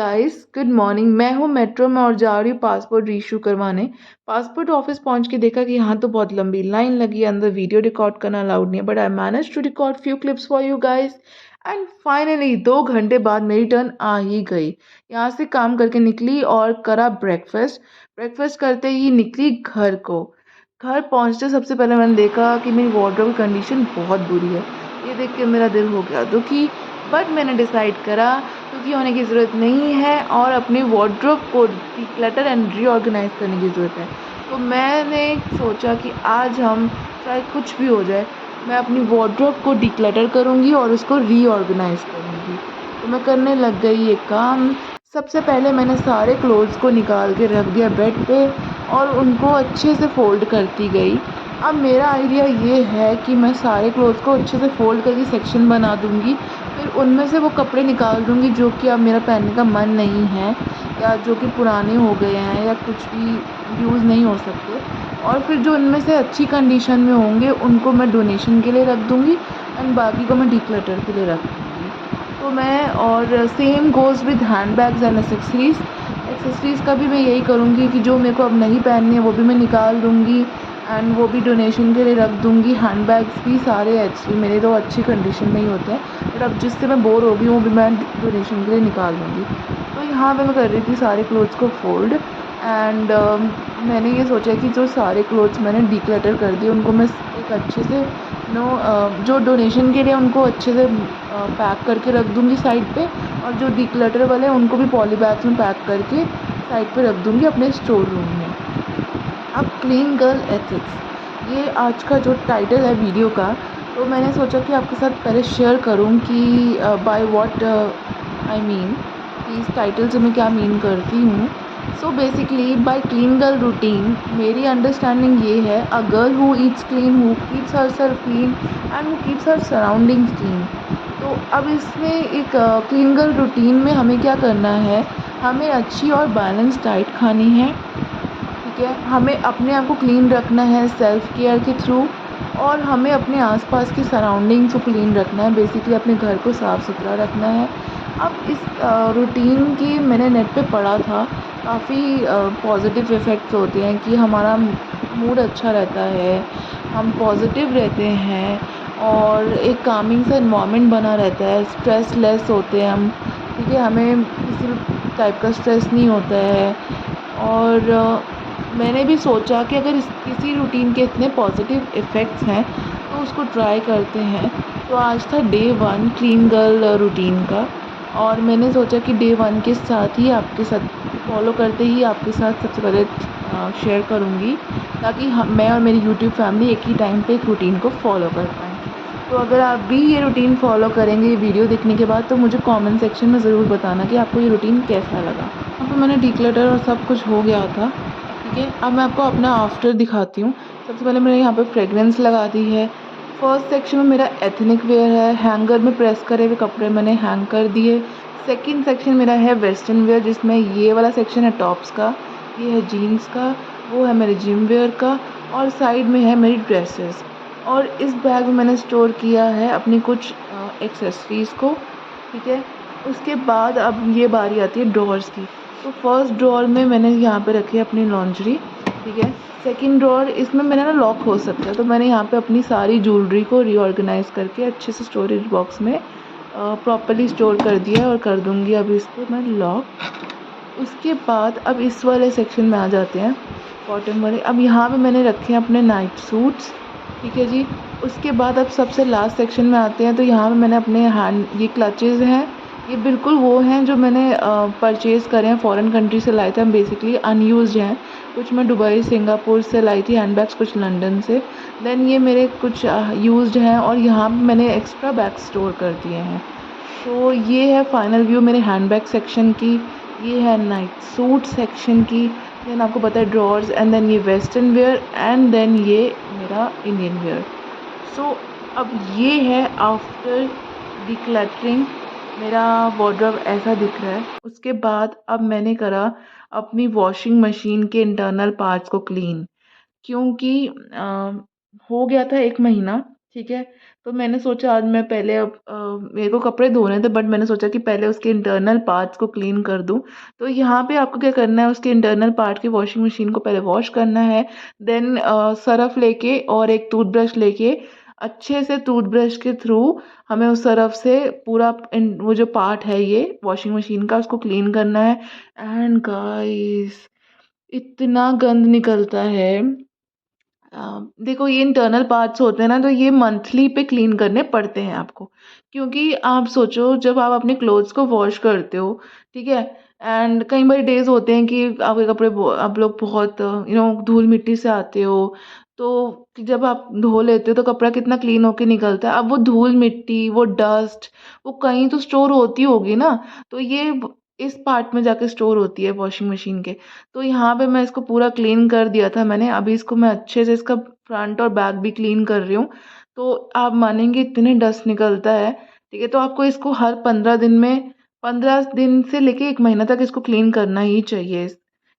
Guys good morning. मैं हूँ metro में और जा रही हूँ पासपोर्ट रीइशू करवाने। पासपोर्ट ऑफिस पहुंच के देखा कि यहाँ तो बहुत लंबी लाइन लगी है, अंदर वीडियो रिकॉर्ड करना अलाउड नहीं है, but I manage to record few clips for you guys. And finally 2 घंटे बाद मेरी टर्न आ ही गई। यहाँ से काम करके निकली और करा ब्रेकफास्ट। ब्रेकफास्ट करते ही निकली घर को। घर पहुँचते सबसे पहले मैंने देखा कि मेरी वार्डरोब की कंडीशन बहुत बुरी है। ये देख के मेरा दिल हो गया दुखी, बट मैंने डिसाइड करा दुखी होने की ज़रूरत नहीं है और अपने वार्डरोब को डिक्लटर एंड रीऑर्गेनाइज करने की ज़रूरत है। तो मैंने सोचा कि आज हम चाहे कुछ भी हो जाए, मैं अपनी वार्डरोब को डिक्लटर करूँगी और उसको रीऑर्गेनाइज करूँगी। तो मैं करने लग गई ये काम। सबसे पहले मैंने सारे क्लोथ्स को निकाल के रख दिया बेड पे और उनको अच्छे से फ़ोल्ड करती गई। अब मेरा आइडिया ये है कि मैं सारे क्लोथ्स को अच्छे से फ़ोल्ड करके सेक्शन बना दूँगी। फिर उनमें से वो कपड़े निकाल दूँगी जो कि अब मेरा पहनने का मन नहीं है या जो कि पुराने हो गए हैं या कुछ भी यूज़ नहीं हो सकते। और फिर जो उनमें से अच्छी कंडीशन में होंगे उनको मैं डोनेशन के लिए रख दूँगी एंड बाकी को मैं डिक्लटर के लिए रख दूँगी। तो मैं और same goes with handbags and accessories. Accessories का भी मैं यही करूँगी कि जो मेरे को अब नहीं पहननी है वो भी मैं निकाल दूँगी एंड वो भी डोनेशन के लिए रख दूँगी। हैंडबैग्स भी सारे एक्चुअली मेरे तो अच्छी कंडीशन में ही होते हैं, बट अब जिससे मैं बोर हो गई हूँ वो भी मैं डोनेशन के लिए निकाल दूँगी। तो यहाँ पे मैं कर रही थी सारे क्लोथ्स को फ़ोल्ड एंड मैंने ये सोचा कि जो सारे क्लोथ्स मैंने डिक्लटर कर दिए उनको मैं एक अच्छे से जो डोनेशन के लिए उनको अच्छे से पैक करके रख दूँगी साइड पे, और जो डिक्लटर वाले हैं उनको भी पॉली बैग्स में पैक करके साइड पे रख दूँगी अपने स्टोर रूम में। अब क्लीन गर्ल एथिक्स, ये आज का जो टाइटल है वीडियो का, तो मैंने सोचा कि आपके साथ पहले शेयर करूं कि बाय व्हाट आई मीन, कि इस टाइटल से मैं क्या मीन करती हूँ। So basically bye clean girl routine मेरी अंडरस्टैंडिंग ये है, a girl who Yeats clean, who keeps her self clean and who keeps her surroundings clean. तो अब इसमें एक क्लीन गर्ल रूटीन में हमें क्या करना है, हमें अच्छी और बैलेंस डाइट खानी है, ठीक है। हमें अपने आप को क्लीन रखना है सेल्फ केयर के थ्रू, और हमें अपने आसपास की सराउंडिंग्स को क्लीन रखना है, बेसिकली अपने घर को साफ़ सुथरा रखना है। अब इस रूटीन की मैंने नेट पे पढ़ा था, काफ़ी पॉजिटिव इफ़ेक्ट्स होते हैं कि हमारा मूड अच्छा रहता है, हम पॉजिटिव रहते हैं और एक कामिंग सा इन्वायरमेंट बना रहता है, स्ट्रेस लेस होते हैं हम, ठीक है। हमें किसी भी टाइप का स्ट्रेस नहीं होता है। और मैंने भी सोचा कि अगर किसी रूटीन के इतने पॉजिटिव इफ़ेक्ट्स हैं तो उसको ट्राई करते हैं। तो आज था डे 1 क्लीन गर्ल रूटीन का, और मैंने सोचा कि डे 1 के साथ ही आपके साथ फॉलो करते ही आपके साथ सबसे पहले शेयर करूँगी, ताकि मैं और मेरी यूट्यूब फैमिली एक ही टाइम पे एक रूटीन को फॉलो कर पाएँ। तो अगर आप भी ये रूटीन फॉलो करेंगे ये वीडियो देखने के बाद, तो मुझे कमेंट सेक्शन में ज़रूर बताना कि आपको ये रूटीन कैसा लगा। यहाँ पे मैंने डिक्लटर और सब कुछ हो गया था, ठीक है। अब मैं आपको अपना आफ्टर दिखाती हूँ। सबसे पहले मैंने यहाँ पे फ्रेगरेंस लगा दी है। फर्स्ट सेक्शन में मेरा एथनिक वेयर है, हैंगर में प्रेस करे हुए कपड़े मैंने हैंग कर दिए। सेकंड सेक्शन मेरा है वेस्टर्न वेयर, जिसमें ये वाला सेक्शन है टॉप्स का, ये है जीन्स का, वो है मेरे जिम वेयर का, और साइड में है मेरी ड्रेसेस। और इस बैग में मैंने स्टोर किया है अपनी कुछ एक्सेसरीज़ को, ठीक है। उसके बाद अब ये बारी आती है ड्रॉअर्स की। तो फर्स्ट ड्रॉअर में मैंने यहाँ पे रखी है अपनी लॉन्ड्री, ठीक है। सेकंड ड्रॉअर, इसमें मेरा ना लॉक हो सकता है, तो मैंने यहाँ पे अपनी सारी ज्वेलरी को रीऑर्गेनाइज़ करके अच्छे से स्टोरेज बॉक्स में प्रॉपर्ली स्टोर कर दिया है, और कर दूँगी अब इसको मैं लॉक। उसके बाद अब इस वाले सेक्शन में आ जाते हैं, कॉटन वाले। अब यहाँ पे मैंने रखे हैं अपने नाइट सूट्स, ठीक है जी। उसके बाद अब सबसे लास्ट सेक्शन में आते हैं, तो यहाँ पे मैंने अपने हैंड, ये क्लचेज़ हैं, ये बिल्कुल वो हैं जो मैंने परचेज़ करे हैं, फ़ॉरेन कंट्री से लाए थे हम, बेसिकली अनयूज़्ड हैं। कुछ मैं दुबई, सिंगापुर से लाई थी हैंडबैग्स, कुछ लंदन से। देन ये मेरे कुछ यूज़्ड हैं, और यहाँ पे मैंने एक्स्ट्रा बैग्स स्टोर कर दिए हैं। तो ये है फाइनल व्यू मेरे हैंडबैग सेक्शन की, ये है नाइट सूट सेक्शन की, देन आपको पता है ड्रॉअर्स, एंड देन ये वेस्टर्न वेयर, एंड देन ये मेरा इंडियन वेयर। सो अब ये है आफ्टर डिक्लटरिंग, मेरा वार्डरोब ऐसा दिख रहा है। उसके बाद अब मैंने करा अपनी वॉशिंग मशीन के इंटरनल पार्ट्स को क्लीन, क्योंकि हो गया था 1 महीना, ठीक है? तो मैंने सोचा आज मैं पहले मेरे को कपड़े धोने थे, बट मैंने सोचा कि पहले उसके इंटरनल पार्ट्स को क्लीन कर दूँ। तो यहाँ पे आपको क्या करना है, उसके इंटरनल पार्ट की वॉशिंग मशीन को पहले वॉश करना है। देन सर्फ़ लेके और एक टूथब्रश लेके अच्छे से टूथब्रश के थ्रू हमें उस सर्फ़ से पूरा वो जो पार्ट है ये वॉशिंग मशीन का, उसको क्लीन करना है। एंड गाइस, इतना गंद निकलता है। देखो, ये इंटरनल पार्ट्स होते हैं ना, तो ये मंथली पे क्लीन करने पड़ते हैं आपको। क्योंकि आप सोचो, जब आप अपने क्लोथ्स को वॉश करते हो, ठीक है? एंड कई बार डेज़ होते हैं कि आपके कपड़े आप लोग बहुत धूल मिट्टी से आते हो, तो जब आप धो लेते हो तो कपड़ा कितना क्लीन होके निकलता है। अब वो धूल मिट्टी, वो डस्ट, वो कहीं तो स्टोर होती होगी ना, तो ये इस पार्ट में जाके स्टोर होती है वॉशिंग मशीन के। तो यहाँ पे मैं इसको पूरा क्लीन कर दिया था मैंने। अभी इसको मैं अच्छे से इसका फ्रंट और बैक भी क्लीन कर रही हूँ। तो आप मानेंगे इतने डस्ट निकलता है, ठीक है? तो आपको इसको हर 15 दिन में, 15 दिन से लेके 1 महीना तक इसको क्लीन करना ही चाहिए,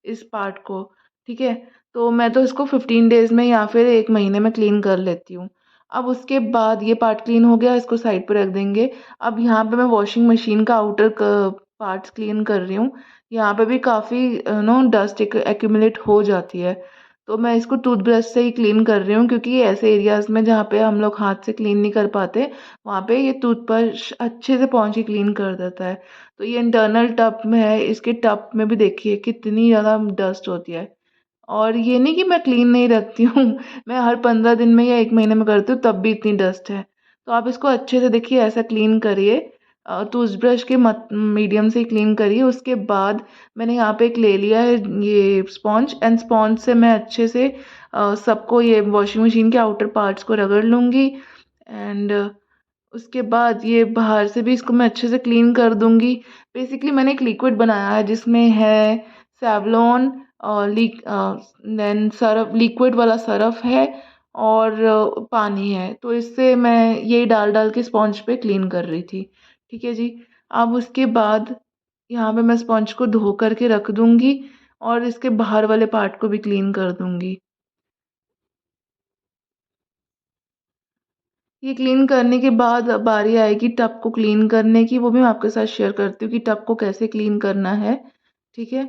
इस पार्ट को, ठीक है? तो मैं तो इसको 15 डेज़ में या फिर 1 महीने में क्लीन कर लेती हूँ। अब उसके बाद ये पार्ट क्लीन हो गया, इसको साइड पे रख देंगे। अब यहाँ पे मैं वॉशिंग मशीन का आउटर पार्ट्स क्लीन कर रही हूँ। यहाँ पे भी काफ़ी डस्ट एक्यूमुलेट हो जाती है। तो मैं इसको टूथब्रश से ही क्लीन कर रही हूँ, क्योंकि ये ऐसे एरियाज़ में जहाँ पे हम लोग हाथ से क्लीन नहीं कर पाते, वहाँ पे ये टूथब्रश अच्छे से पहुँच के क्लीन कर देता है। तो ये इंटरनल टब में है, इसके टब में भी देखिए कितनी ज़्यादा डस्ट होती है। और ये नहीं कि मैं क्लीन नहीं रखती हूँ, मैं हर 15 दिन में या 1 महीने में करती हूँ, तब भी इतनी डस्ट है। तो आप इसको अच्छे से देखिए ऐसा क्लीन करिए, टूथब्रश के मीडियम से ही क्लीन करिए। उसके बाद मैंने यहाँ पे एक ले लिया है ये स्पॉन्ज, एंड स्पॉन्ज से मैं अच्छे से सबको, ये वॉशिंग मशीन के आउटर पार्ट्स को रगड़ लूँगी। एंड उसके बाद ये बाहर से भी इसको मैं अच्छे से क्लीन कर दूँगी। बेसिकली मैंने एक लिक्विड बनाया है जिसमें है सेवलॉन, देन सर्फ़, लिक्विड वाला सर्फ़ है, और पानी है। तो इससे मैं ये डाल-डाल के स्पॉन्ज पे क्लीन कर रही थी। ठीक है जी। अब उसके बाद यहाँ पे मैं स्पॉन्ज को धो कर के रख दूँगी और इसके बाहर वाले पार्ट को भी क्लीन कर दूँगी। ये क्लीन करने के बाद अब बारी आएगी टब को क्लीन करने की, वो भी मैं आपके साथ शेयर करती हूँ कि टब को कैसे क्लीन करना है, ठीक है?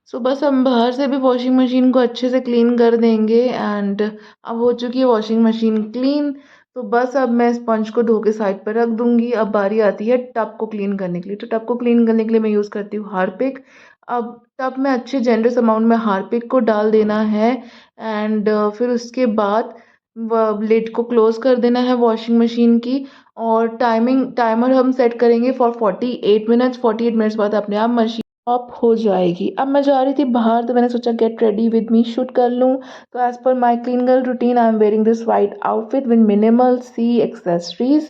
सो बस हम बाहर से भी वॉशिंग मशीन को अच्छे से क्लीन कर देंगे, एंड अब हो चुकी है वॉशिंग मशीन क्लीन। तो बस अब मैं स्पंज को धो के साइड पर रख दूँगी। अब बारी आती है टब को क्लीन करने के लिए। तो टब को क्लीन करने के लिए मैं यूज़ करती हूँ हार्पिक। अब टब में अच्छे जेनरस अमाउंट में हार्पिक को डाल देना है, एंड फिर उसके बाद लिड को क्लोज़ कर देना है वॉशिंग मशीन की, और टाइमर हम सेट करेंगे फॉर 48 मिनट्स। 48 मिनट्स बाद अपने आप मशीन ऑफ हो जाएगी। अब मैं जा रही थी बाहर, तो मैंने सोचा get ready with me, shoot कर लूँ। तो as per my clean girl routine I am wearing this white outfit with minimal सी एक्सेसरीज़,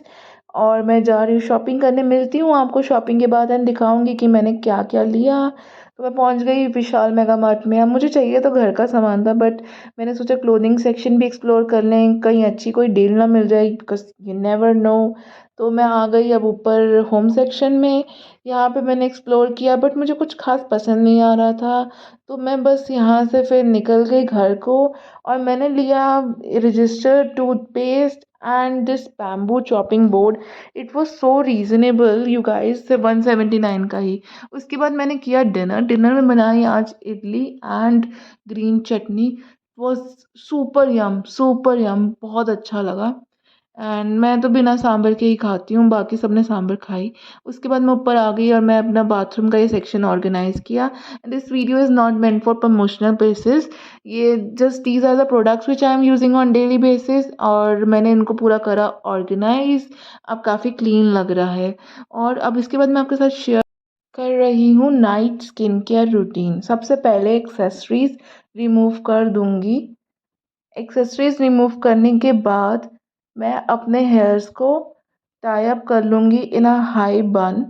और मैं जा रही हूँ शॉपिंग करने। मिलती हूँ आपको शॉपिंग के बाद एंड दिखाऊँगी कि मैंने क्या-क्या लिया। तो मैं पहुँच गई विशाल मेगा मार्ट में। अब मुझे चाहिए तो घर का सामान था, बट मैंने सोचा क्लोथिंग सेक्शन भी एक्सप्लोर कर लें, कहीं अच्छी कोई डील ना मिल जाए, बिकॉज़ यू नेवर नो। तो मैं आ गई अब ऊपर होम सेक्शन में। यहाँ पे मैंने एक्सप्लोर किया, बट मुझे कुछ ख़ास पसंद नहीं आ रहा था। तो मैं बस यहाँ से फिर निकल गई घर को, और मैंने लिया registered toothpaste and this bamboo chopping board. It was so reasonable you guys, सिर्फ 179 का ही। उसके बाद मैंने किया डिनर। डिनर में बनाई आज idli and green chutney. Was super yum, बहुत अच्छा लगा। एंड मैं तो बिना सांभर के ही खाती हूँ, बाकी सबने सांभर खाई। उसके बाद मैं ऊपर आ गई और मैं अपना बाथरूम का ये सेक्शन ऑर्गेनाइज़ किया। This video is not meant for promotional basis, ये just these are the products which I am using on daily basis, और मैंने इनको पूरा करा ऑर्गेनाइज़। अब काफ़ी क्लीन लग रहा है। और अब इसके बाद मैं आपके साथ शेयर कर रही हूँ नाइट स्किन केयर रूटीन। सबसे पहले एक्सेसरीज़ रिमूव कर दूँगी। एक्सेसरीज़ रिमूव करने के बाद मैं अपने हेयर्स को टाई अप कर लूँगी इन अ हाई बन।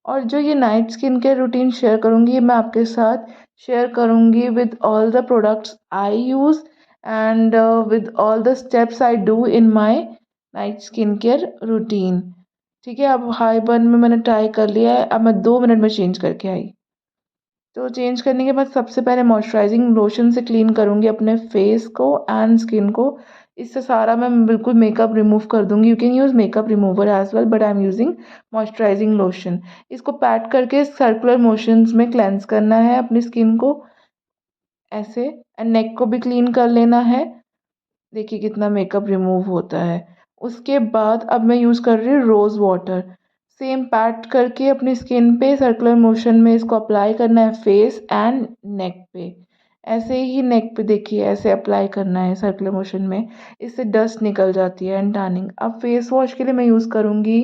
और जो ये night skin care routine share करूँगी, ये मैं आपके साथ शेयर करूँगी with all the products I use, and with all the steps I do in my night skin care routine. ठीक है, अब हाई बन में मैंने टाई कर लिया है। अब मैं 2 मिनट में चेंज करके आई। तो चेंज करने के बाद सबसे पहले मॉइस्चराइजिंग लोशन से क्लीन करूँगी अपने फेस को एंड स्किन को। इससे सारा मैं बिल्कुल मेकअप रिमूव कर दूँगी। You can use makeup remover as well but I am using moisturising lotion. इसको पैट करके सर्कुलर मोशंस में क्लेंस करना है अपनी स्किन को ऐसे, एंड नेक को भी क्लीन कर लेना है। देखिए कितना मेकअप रिमूव होता है। उसके बाद अब मैं यूज़ कर रही हूँ रोज़ वाटर। सेम पैट करके अपनी स्किन पे सर्कुलर मोशन में इसको अप्लाई करना है फेस एंड नेक पे। ऐसे ही नेक पे देखिए ऐसे अप्लाई करना है सर्कुलर मोशन में। इससे डस्ट निकल जाती है एंड टैनिंग। अब फेस वॉश के लिए मैं यूज़ करूँगी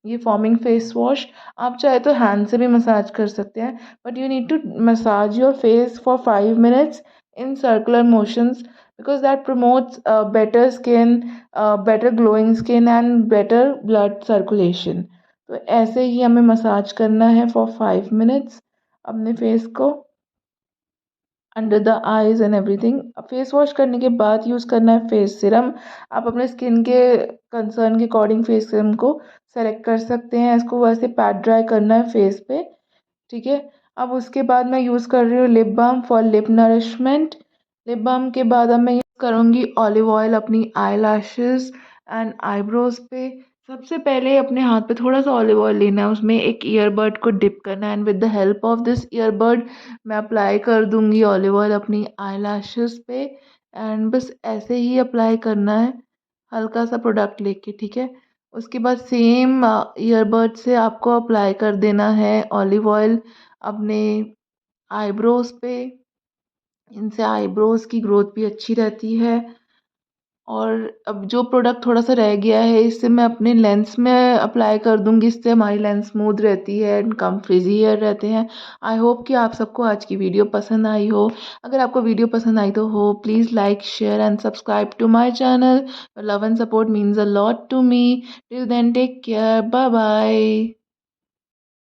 ये फॉर्मिंग फेस वॉश। आप चाहे तो हैंड से भी मसाज कर सकते हैं, but you need to massage your face for 5 minutes in circular motions because that promotes better skin, better glowing skin and better blood circulation। तो ऐसे ही हमें मसाज करना है फॉर 5 मिनट्स अपने फेस को under the eyes and everything. Face wash करने के बाद यूज़ करना है फेस सिरम। आप अपने स्किन के कंसर्न के अकॉर्डिंग फेस सिरम को सेलेक्ट कर सकते हैं। इसको वैसे पैट ड्राई करना है फेस पे, ठीक है। अब उसके बाद मैं यूज़ कर रही हूँ lip balm for lip nourishment. Lip balm के बाद अब मैं यूज़ करूँगी ऑलिव ऑयल अपनी आई लैशेज़ एंड आईब्रोज पे। सबसे पहले अपने हाथ पे थोड़ा सा ऑलिव ऑयल लेना है, उसमें एक ईयरबड को डिप करना है and with the help of this earbud मैं अप्लाई कर दूँगी ऑलिव ऑयल अपनी आई लैशेज़ पे। एंड बस ऐसे ही अप्लाई करना है हल्का सा प्रोडक्ट लेके, ठीक है। उसके बाद सेम ईयरबड से आपको अप्लाई कर देना है ऑलिव ऑयल अपने आईब्रोज पे। इनसे आईब्रोज की ग्रोथ भी अच्छी रहती है। और अब जो प्रोडक्ट थोड़ा सा रह गया है इससे मैं अपने लेंस में अप्लाई कर दूंगी। इससे हमारी लेंस स्मूथ रहती है एंड कम फ्रिजी हेयर रहते हैं। आई होप कि आप सबको आज की वीडियो पसंद आई हो। अगर आपको वीडियो पसंद आई तो हो please like share and subscribe to my channel. Love and support means a lot to me. Till then take care, bye bye.